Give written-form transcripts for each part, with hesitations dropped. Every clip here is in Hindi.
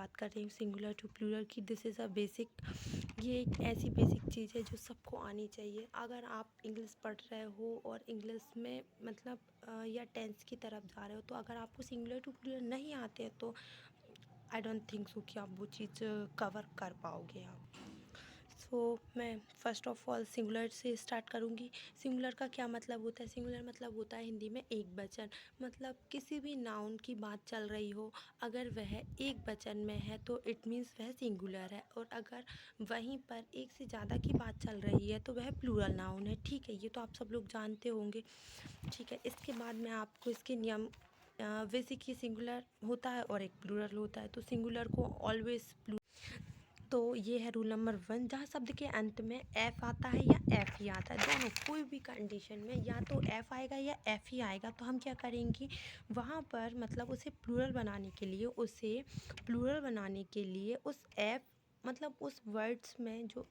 बात कर रही हूँ सिंगुलर टू प्लूरल की। दिस इज़ अ बेसिक, ये एक ऐसी बेसिक चीज़ है जो सबको आनी चाहिए। अगर आप इंग्लिश पढ़ रहे हो और इंग्लिश में मतलब या टेंस की तरफ जा रहे हो, तो अगर आपको सिंगुलर टू प्लूरल नहीं आते हैं तो आई डोंट थिंक सो कि आप वो चीज़ कवर कर पाओगे आप। सो मैं फ़र्स्ट ऑफ़ ऑल सिंगुलर से स्टार्ट करूँगी। सिंगुलर का क्या मतलब होता है? सिंगुलर मतलब होता है हिंदी में एक वचन। मतलब किसी भी नाउन की बात चल रही हो, अगर वह एक वचन में है तो इट मीन्स वह सिंगुलर है, और अगर वहीं पर एक से ज़्यादा की बात चल रही है तो वह प्लूरल नाउन है। ठीक है, ये तो आप सब लोग जानते होंगे। ठीक है, इसके बाद मैं आपको इसके नियम वैसे कि सिंगुलर होता है और एक प्लूरल होता है, तो सिंगुलर को ऑलवेज तो ये है रूल नंबर 1। जहाँ शब्द के अंत में एफ आता है या एफ ही आता है, दोनों कोई भी कंडीशन में या तो एफ आएगा या एफ ही आएगा, तो हम क्या करेंगे वहाँ पर, मतलब उसे प्लूरल बनाने के लिए उस एफ मतलब उस वर्ड्स में जो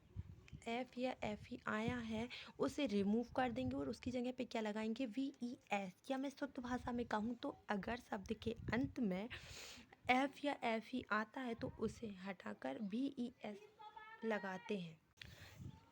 एफ या एफ ही आया है उसे रिमूव कर देंगे और उसकी जगह पे क्या लगाएंगे, वी ई एस। या मैं शुद्ध भाषा में कहूँ तो अगर शब्द के अंत में एफ या एफ ही आता है तो उसे हटाकर वी ई एस लगाते हैं।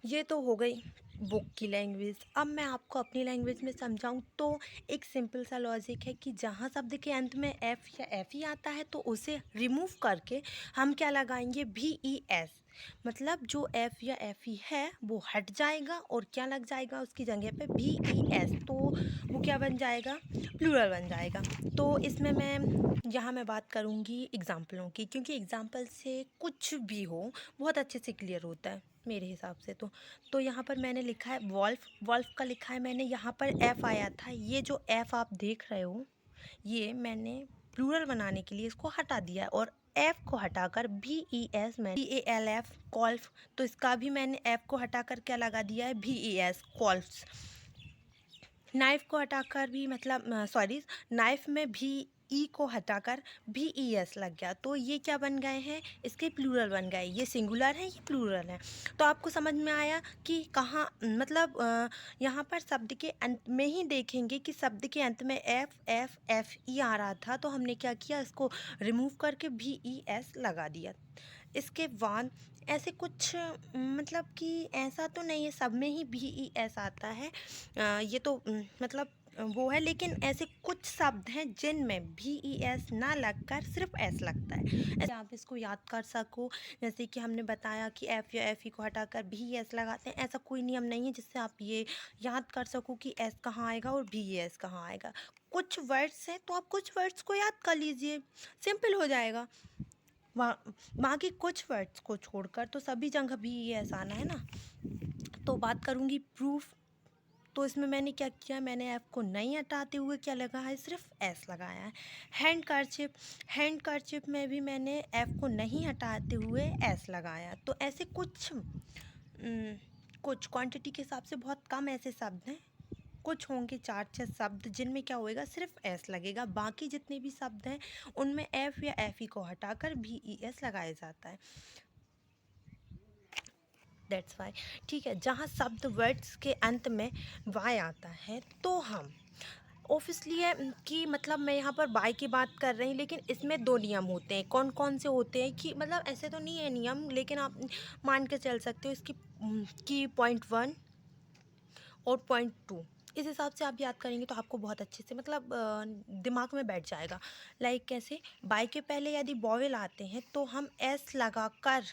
ये तो हो गई बुक की लैंग्वेज। अब मैं आपको अपनी लैंग्वेज में समझाऊं तो एक सिंपल सा लॉजिक है कि जहाँ शब्द के अंत में एफ या एफ ही आता है तो उसे रिमूव करके हम क्या लगाएंगे, वी ई एस। मतलब जो एफ या एफ ही है वो हट जाएगा और क्या लग जाएगा उसकी जगह पे, वी ई एस। तो वो क्या बन जाएगा, प्लूरल बन जाएगा। तो इसमें मैं बात करूँगी एग्ज़ाम्पलों की, क्योंकि एग्ज़ाम्पल से कुछ भी हो बहुत अच्छे से क्लियर होता है मेरे हिसाब से। तो यहाँ पर मैंने लिखा है वॉल्फ, वॉल्फ का लिखा है मैंने, यहाँ पर एफ़ आया था। ये जो एफ़ आप देख रहे हो ये मैंने प्लूरल बनाने के लिए इसको हटा दिया है, और एफ़ को हटाकर वी ई एस में V A L F calf, तो इसका भी मैंने एफ़ को हटाकर क्या लगा दिया है, वी ई एस कॉल्फ्स। नाइफ़ को हटाकर भी मतलब सॉरी, नाइफ़ में भी ई को हटाकर भी ई एस लग गया, तो ये क्या बन गए हैं, इसके प्लूरल बन गए। ये सिंगुलर है, ये प्लूरल है। तो आपको समझ में आया कि कहाँ मतलब यहाँ पर शब्द के अंत में ही देखेंगे कि शब्द के अंत में एफ एफ एफ ई आ रहा था, तो हमने क्या किया, इसको रिमूव करके भी ई एस लगा दिया। इसके बाद ऐसे कुछ मतलब कि ऐसा तो नहीं है सब में ही भी ई एस आता है, ये तो मतलब वो है, लेकिन ऐसे कुछ शब्द हैं जिनमें भी ई एस ना लगकर सिर्फ एस लगता है। ऐसे आप इसको याद कर सको, जैसे कि हमने बताया कि एफ या एफ ई को हटाकर भी ई एस लगाते हैं। ऐसा कोई नियम नहीं है जिससे आप ये याद कर सको कि एस कहाँ आएगा और भी ई एस कहाँ आएगा। कुछ वर्ड्स हैं तो आप कुछ वर्ड्स को याद कर लीजिए, सिंपल हो जाएगा। बाकी कुछ वर्ड्स को छोड़कर तो सभी जगह भी ई एस आना है ना। तो बात करूँगी प्रूफ, तो इसमें मैंने क्या किया, मैंने एफ को नहीं हटाते हुए क्या लगा है, सिर्फ एस लगाया है। हैंड करचिप, हैंड करचिप में भी मैंने एफ को नहीं हटाते हुए एस लगाया। तो ऐसे कुछ क्वांटिटी के हिसाब से बहुत कम ऐसे शब्द हैं, कुछ होंगे 4-6 शब्द जिनमें क्या होएगा, सिर्फ एस लगेगा। बाकी जितने भी शब्द हैं उनमें एफ या एफ ई को हटाकर भी ई एस लगाया जाता है। That's why. ठीक है, जहाँ शब्द वर्ड्स के अंत में वाई आता है तो हम ऑब्वियसली है कि मतलब मैं यहाँ पर बाय की बात कर रही हूँ, लेकिन इसमें 2 नियम होते हैं। कौन कौन से होते हैं कि मतलब ऐसे तो नहीं है नियम, लेकिन आप मान के चल सकते हो इसकी कि पॉइंट 1 और पॉइंट 2, इस हिसाब से आप याद करेंगे तो आपको बहुत अच्छे से मतलब दिमाग में बैठ जाएगा। लाइक कैसे, बाय के पहले यदि वॉवेल आते हैं तो हम एस लगाकर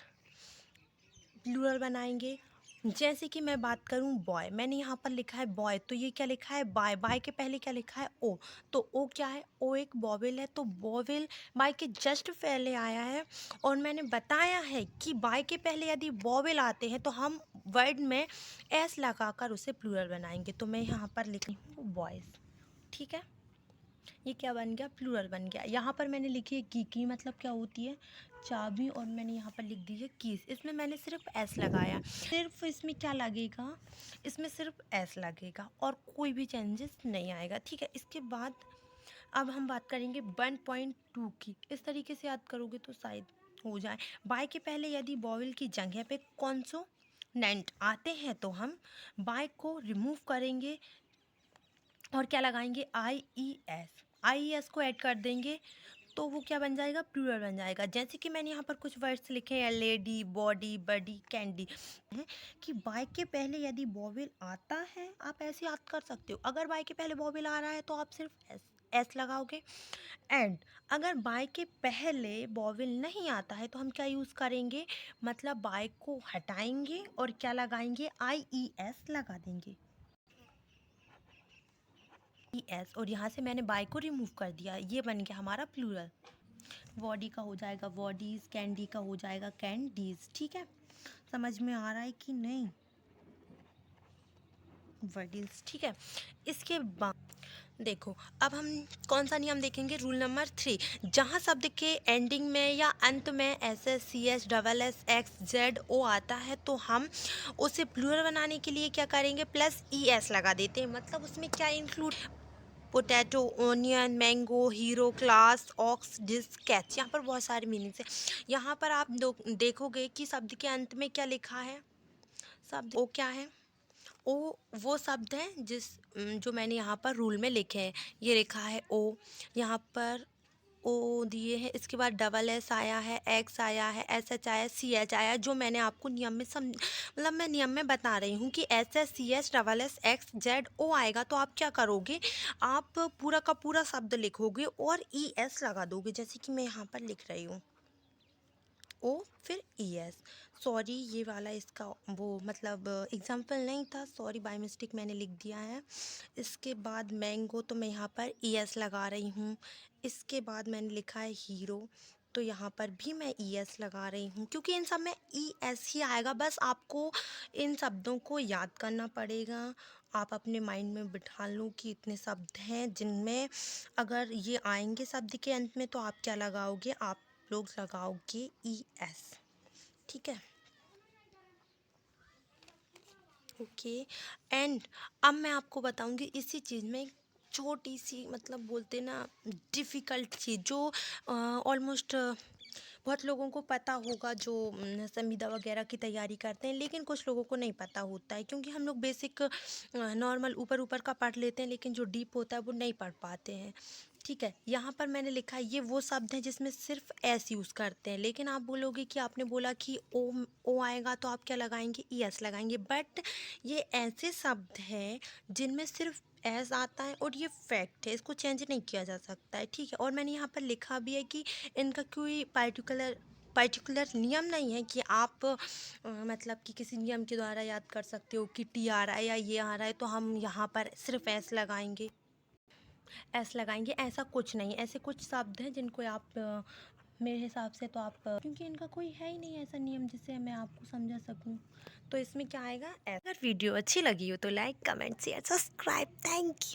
प्लूरल बनाएंगे। जैसे कि मैं बात करूं बॉय, मैंने यहाँ पर लिखा है बॉय, तो ये क्या लिखा है, बाय। बाय के पहले क्या लिखा है, ओ। तो ओ क्या है, ओ एक वॉवेल है, तो वॉवेल बाय के जस्ट पहले आया है। और मैंने बताया है कि बाय के पहले यदि वॉवेल आते हैं तो हम वर्ड में एस लगाकर उसे प्लूरल बनाएंगे। तो मैं यहाँ पर लिख रही हूँ बॉयज़। ठीक है, ये क्या बन गया, प्लूरल बन गया। यहाँ पर मैंने लिखी है की मतलब क्या होती है, चाबी, और मैंने यहाँ पर लिख दी है कीज। इसमें मैंने सिर्फ एस लगाया, सिर्फ इसमें क्या लगेगा, इसमें सिर्फ एस लगेगा और कोई भी चेंजेस नहीं आएगा। ठीक है, इसके बाद अब हम बात करेंगे 1.2 की। इस तरीके से याद करोगे तो शायद हो जाए। बाय के पहले यदि वॉवेल की जगह पे कॉन्सोनेंट आते हैं तो हम बाय को रिमूव करेंगे और क्या लगाएंगे, आई ई एस, आई ई एस को ऐड कर देंगे। तो वो क्या बन जाएगा, प्लूरल बन जाएगा। जैसे कि मैंने यहाँ पर कुछ वर्ड्स लिखे हैं, लेडी, बॉडी, बडी, कैंडी, है कि बाय के पहले यदि वॉवेल आता है आप ऐसे याद कर सकते हो। अगर बाय के पहले वॉवेल आ रहा है तो आप सिर्फ एस लगाओगे। एंड अगर बाय के पहले वॉवेल नहीं आता है तो हम क्या यूज़ करेंगे, मतलब बाय को हटाएंगे और क्या लगाएंगे, आई ई एस लगा देंगे, ई एस। और यहाँ से मैंने बाय को रिमूव कर दिया, ये बन गया हमारा प्लूरल। बॉडी का हो जाएगा बॉडीज़, कैंडी का हो जाएगा कैंडीज़। ठीक है, समझ में आ रहा है कि नहीं, वर्डीज। ठीक है, इसके बाद देखो अब हम कौन सा नियम देखेंगे, रूल नंबर 3। जहाँ शब्द के एंडिंग में या अंत में S S C H double S X Z O आता है तो हम उसे प्लूरल बनाने के लिए क्या करेंगे, प्लस ई एस लगा देते हैं। मतलब उसमें क्या include, potato, onion, mango, hero, class, ox, dish, catch. यहाँ पर बहुत सारे मीनिंग्स हैं। यहाँ पर आप देखोगे कि शब्द के अंत में क्या लिखा है, शब्द ओ क्या है, ओ वो शब्द हैं जो मैंने यहाँ पर रूल में लिखे हैं। ये लिखा है ओ, यहाँ पर ओ दिए हैं, इसके बाद डबल एस आया है, एक्स आया है, एस एच आया, सी एच आया, जो मैंने आपको नियम में मतलब मैं नियम में बता रही हूँ कि S S C H double S X Z O आएगा तो आप क्या करोगे, आप पूरा का पूरा शब्द लिखोगे और ई एस लगा दोगे, जैसे कि मैं यहाँ पर लिख रही हूँ ओ फिर ई एस। सॉरी ये वाला इसका वो मतलब एग्जाम्पल नहीं था, सॉरी बाय मिस्टेक मैंने लिख दिया है। इसके बाद मैंगो तो मैं यहाँ पर ई एस लगा रही हूँ। इसके बाद मैंने लिखा है हीरो, तो यहाँ पर भी मैं ई एस लगा रही हूँ, क्योंकि इन सब में ई एस ही आएगा। बस आपको इन शब्दों को याद करना पड़ेगा। आप अपने माइंड में बिठा लो कि इतने शब्द हैं जिनमें अगर ये आएंगे शब्द के अंत में तो आप क्या लगाओगे, आप लोग लगाओगे ई एस। ठीक है, ओके। एंड अब मैं आपको बताऊंगी इसी चीज़ में एक छोटी सी, मतलब बोलते ना डिफ़िकल्ट चीज़, जो ऑलमोस्ट बहुत लोगों को पता होगा जो संविदा वगैरह की तैयारी करते हैं, लेकिन कुछ लोगों को नहीं पता होता है, क्योंकि हम लोग बेसिक नॉर्मल ऊपर ऊपर का पढ़ लेते हैं, लेकिन जो डीप होता है वो नहीं पढ़ पाते हैं। ठीक है, यहाँ पर मैंने लिखा है ये वो शब्द हैं जिसमें सिर्फ एस यूज़ करते हैं, लेकिन आप बोलोगे कि आपने बोला कि ओ आएगा तो आप क्या लगाएंगे, ई एस लगाएंगे। बट ये ऐसे शब्द हैं जिनमें सिर्फ एस आता है और ये फैक्ट है, इसको चेंज नहीं किया जा सकता है। ठीक है, और मैंने यहाँ पर लिखा भी है कि इनका कोई पर्टिकुलर नियम नहीं है कि आप मतलब कि किसी नियम के द्वारा याद कर सकते हो कि टी आ रहा है या ये आ रहा है तो हम यहाँ पर सिर्फ एस लगाएंगे, ऐसा कुछ नहीं। ऐसे कुछ शब्द हैं जिनको आप मेरे हिसाब से तो आप क्योंकि इनका कोई है ही नहीं ऐसा नियम जिससे मैं आपको समझा सकूं, तो इसमें क्या आएगा। अगर वीडियो अच्छी लगी हो तो like, comment, share, subscribe. Thank you.